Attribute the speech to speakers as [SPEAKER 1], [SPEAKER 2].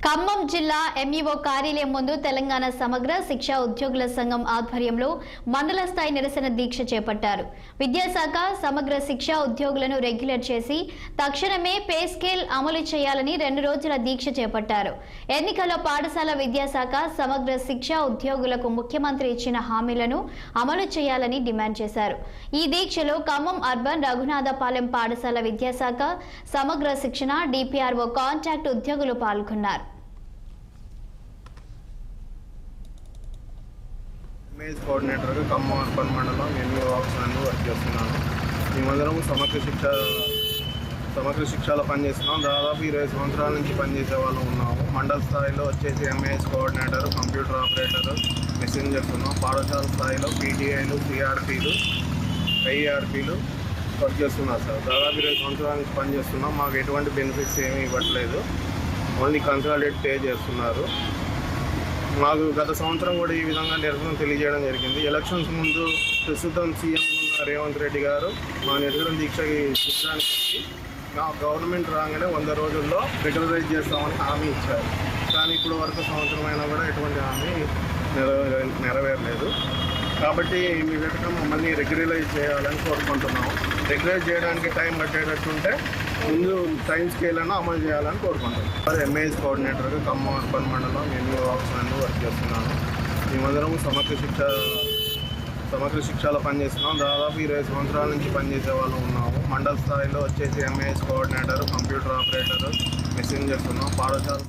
[SPEAKER 1] ఖమ్మం జిల్లా ఎంఈఓ కార్యాలయం ముందు తెలంగాణ సమగ్ర శిక్షా ఉద్యోగుల సంఘం ఆధ్వర్యంలో మండల స్థాయి నిరసన దీక్ష చేపట్టారు. విద్యాశాఖ సమగ్ర శిక్షా ఉద్యోగులను రెగ్యులర్ చేసి తక్షణమే పే స్కేల్ అమలు చేయాలని 2 రోజుల దీక్ష చేపట్టారు. ఎన్నికల్లో పాఠశాల విద్యాశాఖ సమగ్ర శిక్షా ఉద్యోగులకు ముఖ్యమంత్రి ఇచ్చిన హామీలను అమలు చేయాలని డిమాండ్ చేశారు. ఈ దీక్షలో ఖమ్మం అర్బన్ రఘునాథపాలెం పాఠశాల విద్యాశాఖ సమగ్ర శిక్షణ డిపిఆర్ఓ కాంట్రాక్ట్ ఉద్యోగులు పాల్గొన్నారు.
[SPEAKER 2] ఇమేజ్ కోఆర్డినేటర్గా ఖమ్మం అర్బన్ మండలం ఎంఈఓ ఆఫీసర్లో వర్క్ చేస్తున్నాను. మేమందరం సమగ్ర శిక్షలో పనిచేస్తున్నాం. దాదాపు 20 సంవత్సరాల నుంచి పనిచేసే వాళ్ళు ఉన్నాము. మండల స్థాయిలో వచ్చేసి MAS coordinator, computer operator, messengers ఉన్నాం. పాఠశాల స్థాయిలో పీటీఐలు, సిఆర్పీలు, ఐఆర్పీలు వర్క్ చేస్తున్నారు సార్. దాదాపు 20 సంవత్సరాల నుంచి పనిచేస్తున్నాం. మాకు ఎటువంటి బెనిఫిట్స్ ఏమీ ఇవ్వట్లేదు. ఓన్లీ కన్సాలిడేట్ పే చేస్తున్నారు. మాకు గత సంవత్సరం కూడా ఈ విధంగా నిరసన తెలియజేయడం జరిగింది. ఎలక్షన్స్ ముందు ప్రస్తుతం సీఎం ఉన్న రేవంత్ రెడ్డి గారు మా నిరసన దీక్షకి శిక్షానికి వచ్చి మా గవర్నమెంట్ రాగానే 100 రోజుల్లో రెగ్యులరైజ్ చేస్తామని హామీ ఇచ్చారు. కానీ ఇప్పుడు వరకు సంవత్సరం అయినా కూడా ఎటువంటి హామీ నెరవేరలేదు. కాబట్టి ఇమీడియట్గా మమ్మల్ని రెగ్యులరైజ్ చేయాలని కోరుకుంటున్నాము. రెగ్యులరైజ్ చేయడానికి టైం పట్టేటట్టుంటే ముందు టైం స్కేల్ అన్న అమలు చేయాలని కోరుకుంటున్నాం. ఎంఏఎస్ కోఆర్డినేటర్గా ఖమ్మం అర్బన్ మండలం ఎంఈఓ ఆఫీసర్లో వర్క్ చేస్తున్నాను. మేమందరం సమగ్ర శిక్షలో పనిచేస్తున్నాం. దాదాపు 20 సంవత్సరాల నుంచి పనిచేసే వాళ్ళు ఉన్నాము. మండల స్థాయిలో వచ్చేసి MAS coordinator, computer operator, messengers ఉన్నాం. పాఠశాల